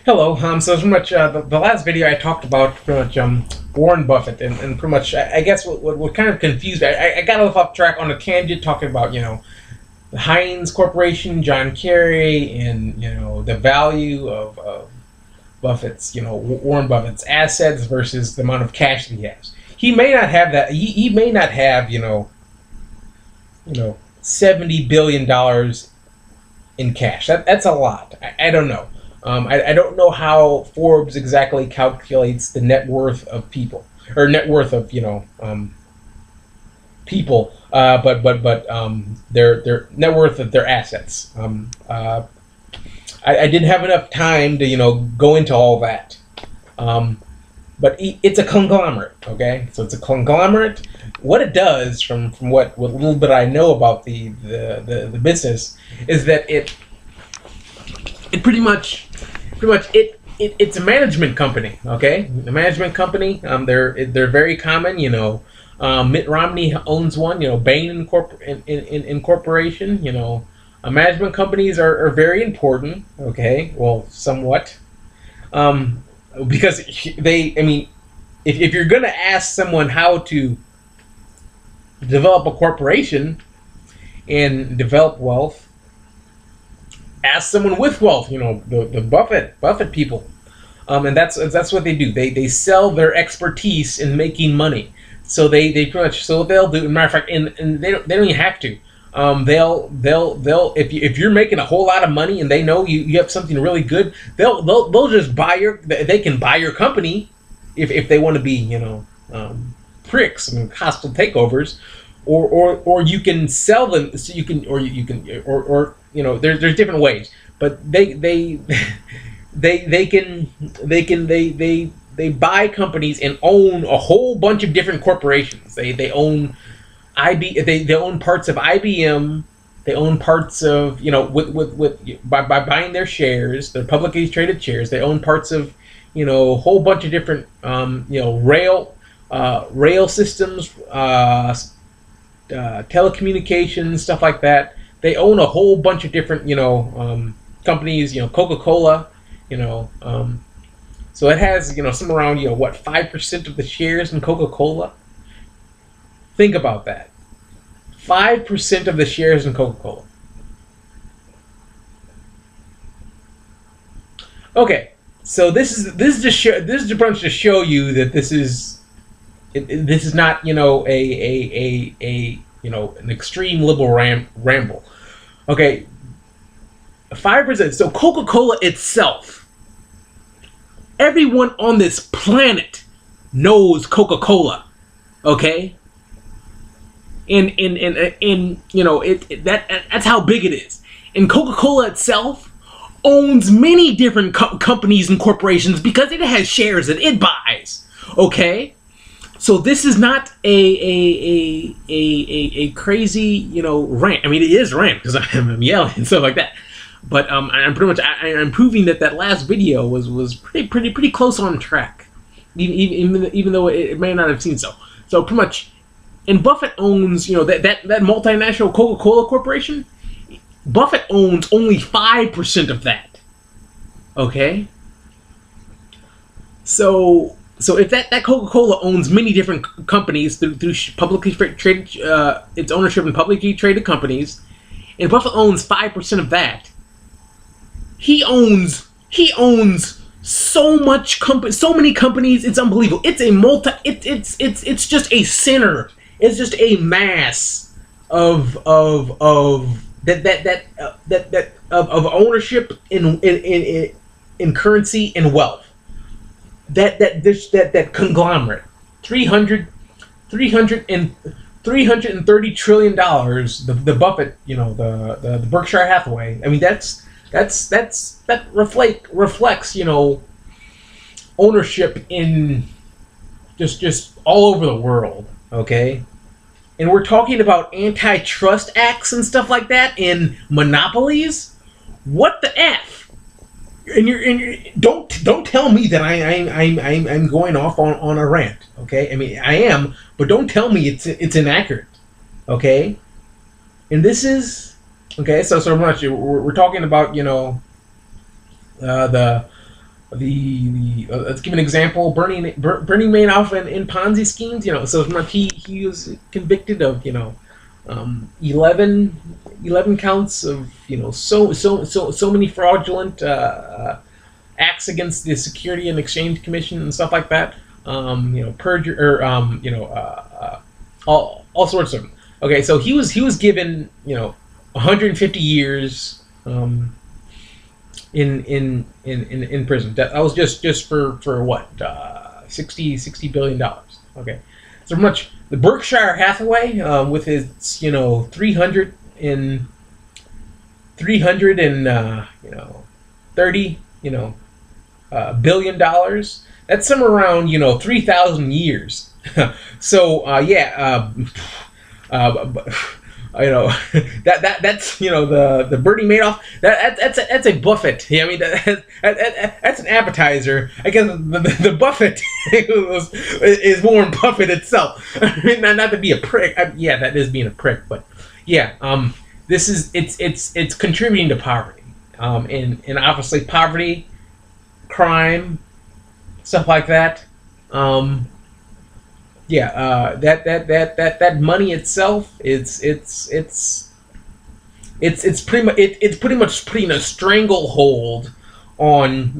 Hello. So pretty much the last video I talked about pretty much Warren Buffett and pretty much I guess what kind of confused me. I got off track on a tangent talking about the Heinz Corporation, John Kerry, and the value of Buffett's Warren Buffett's assets versus the amount of cash that he has. He may not have that. He may not have $70 billion in cash. That's a lot. I don't know. I don't know how Forbes exactly calculates the net worth of people or net worth of people, but their net worth of their assets. I didn't have enough time to go into all that. But it's a conglomerate, okay? So it's a conglomerate. What it does, from what little bit I know about the business, is that it pretty much it's a management company, okay? A management company. They're very common. Mitt Romney owns one. Bain Incorporation. Management companies are very important. Okay, well, somewhat. Because if you're gonna ask someone how to develop a corporation and develop wealth, ask someone with wealth. The Buffett people, and that's what they do. They sell their expertise in making money. So they pretty much, so they'll do. As a matter of fact, and they don't even have to. They'll if you're making a whole lot of money and they know you have something really good, they'll just they can buy your company if they want to be pricks, hostile takeovers, or you can sell them. So you can there's different ways, but they buy companies and own a whole bunch of different corporations. They own they own parts of IBM. They own parts of by buying their shares, their publicly traded shares. They own parts of a whole bunch of different rail systems, telecommunications, stuff like that. They own a whole bunch of different companies. Coca-Cola. So it has somewhere around 5% of the shares in Coca-Cola. Think about that. 5% of the shares in Coca-Cola. Okay, so this is a bunch to show you that this is not an extreme liberal ramble. Okay, 5%. So Coca-Cola itself, everyone on this planet knows Coca-Cola. Okay. And that's how big it is. And Coca-Cola itself owns many different companies and corporations because it has shares that it buys. Okay, so this is not a crazy rant. I mean, it is a rant because I'm yelling and stuff like that. But I'm proving that last video was pretty close on track, even though it may not have seemed so. So pretty much. And Buffett owns, that multinational Coca-Cola Corporation. Buffett owns only 5% of that. Okay. So if that Coca-Cola owns many different companies through publicly traded, its ownership in publicly traded companies, and Buffett owns 5% of that. He owns so many companies. It's unbelievable. It's a it's just a center. It's just a mass of ownership in currency and wealth. That conglomerate, $330 trillion. The Buffett, the Berkshire Hathaway. I mean, that reflects ownership in just all over the world. Okay, and we're talking about antitrust acts and stuff like that and monopolies. What the f? And you're don't tell me that I'm going off on a rant. Okay, I mean I am, but don't tell me it's inaccurate. Okay, and this is okay. So much we're talking about the let's give an example. Bernie Madoff in Ponzi schemes. So much he was convicted of 11 counts of so many fraudulent acts against the Security and Exchange Commission and stuff like that. Perjury or all sorts of them. Okay, so he was given 150 years in prison. That was just for what 60 billion dollars. Okay, so much the Berkshire Hathaway with his 300 and 30 billion dollars. That's somewhere around 3,000 years. So that's the Bernie Madoff. That's a buffet. Yeah, I mean that's an appetizer. I guess the buffet is Warren Buffett itself. I mean, not to be a prick. Yeah, that is being a prick, but yeah, this is it's contributing to poverty, and obviously poverty, crime, stuff like that. That money itself it's pretty much putting a stranglehold on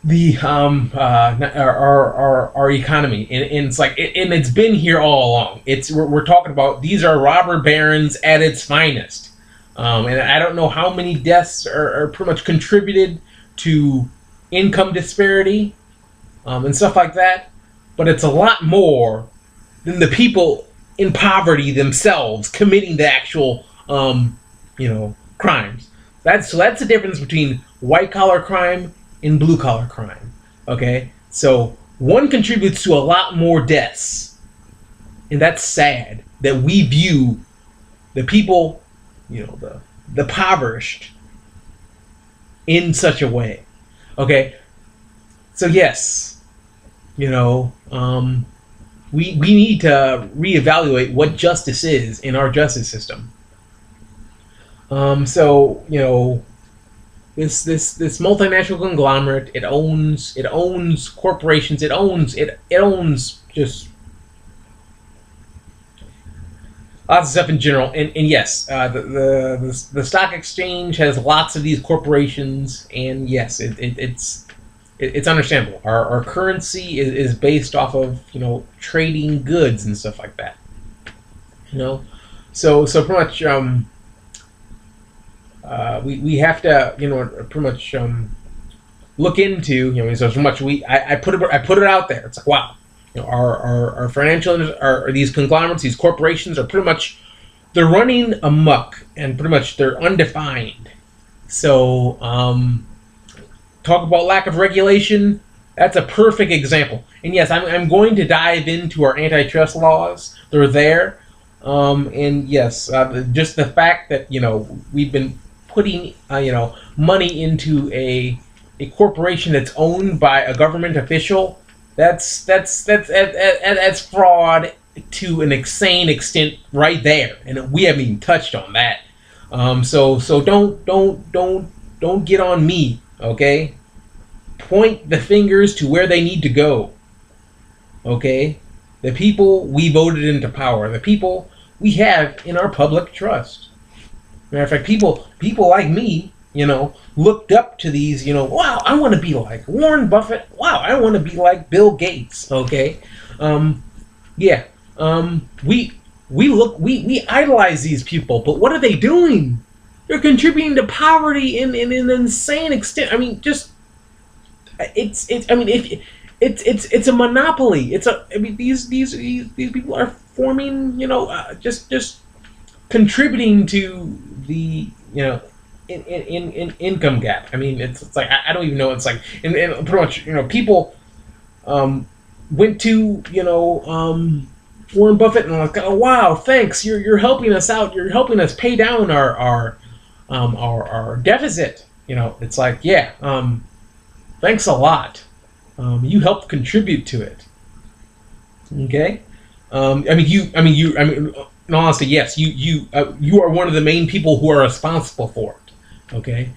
the our economy, and it's like and it's been here all along. We're talking about these are robber barons at its finest, and I don't know how many deaths are pretty much contributed to income disparity and stuff like that. But it's a lot more than the people in poverty themselves committing the actual, crimes. That's the difference between white collar crime and blue collar crime. Okay, so one contributes to a lot more deaths, and that's sad that we view the people, the impoverished, in such a way. Okay, so yes. We need to reevaluate what justice is in our justice system. This multinational conglomerate, it owns corporations, it owns just lots of stuff in general. And yes, the stock exchange has lots of these corporations, and yes, it's understandable. Our currency is based off of trading goods and stuff like that. So pretty much we have to pretty much look into so much I put it out there. It's like, wow, our financial these conglomerates, these corporations are pretty much they're running amok, and pretty much they're undefined. So talk about lack of regulation. That's a perfect example. And yes, I'm going to dive into our antitrust laws. They're there. And yes, just the fact that we've been putting money into a corporation that's owned by a government official. That's fraud to an insane extent right there, and we haven't even touched on that. So don't get on me. Okay, point the fingers to where they need to go. Okay, the people we voted into power, the people we have in our public trust. Matter of fact, people like me, looked up to these. Wow, I want to be like Warren Buffett. Wow, I want to be like Bill Gates. Okay, we idolize these people, but what are they doing? They're contributing to poverty in an insane extent. I mean, it's a monopoly. These people are forming, just contributing to the in income gap. I mean, it's like I don't even know. It's like and pretty much people went to Warren Buffett and like, oh wow, thanks, you're helping us out. You're helping us pay down our deficit. It's like, yeah, thanks a lot. You helped contribute to it. Okay. In all honesty, yes, you are one of the main people who are responsible for it. Okay.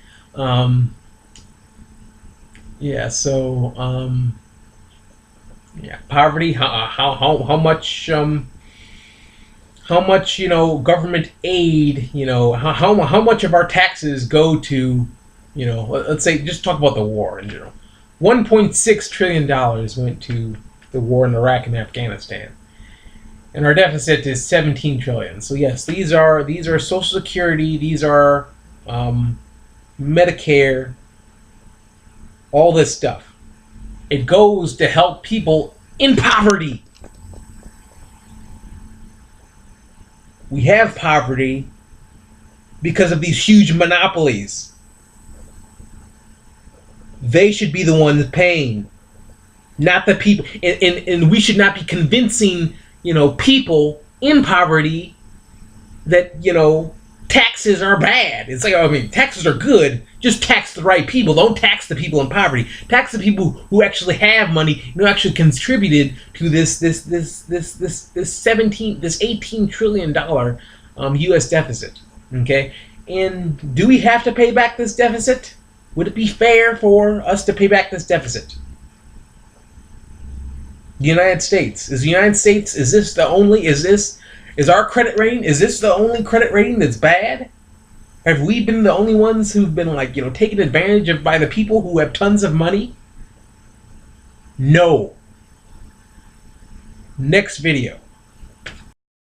Yeah. So yeah, poverty. How much government aid, how much of our taxes go to, let's say, just talk about the war in general. $1.6 trillion went to the war in Iraq and Afghanistan, and our deficit is 17 trillion. So yes, these are Social Security, these are Medicare, all this stuff. It goes to help people in poverty. We have poverty because of these huge monopolies. They should be the ones paying, not the people. And we should not be convincing, people in poverty that, taxes are bad. It's like, I mean, taxes are good. Just tax the right people. Don't tax the people in poverty. Tax the people who actually have money, who actually contributed to this 18 trillion dollar U.S. deficit. Okay, and do we have to pay back this deficit? Would it be fair for us to pay back this deficit? The United States is our credit rating? Is this the only credit rating that's bad? Have we been the only ones who've been taken advantage of by the people who have tons of money? No. Next video.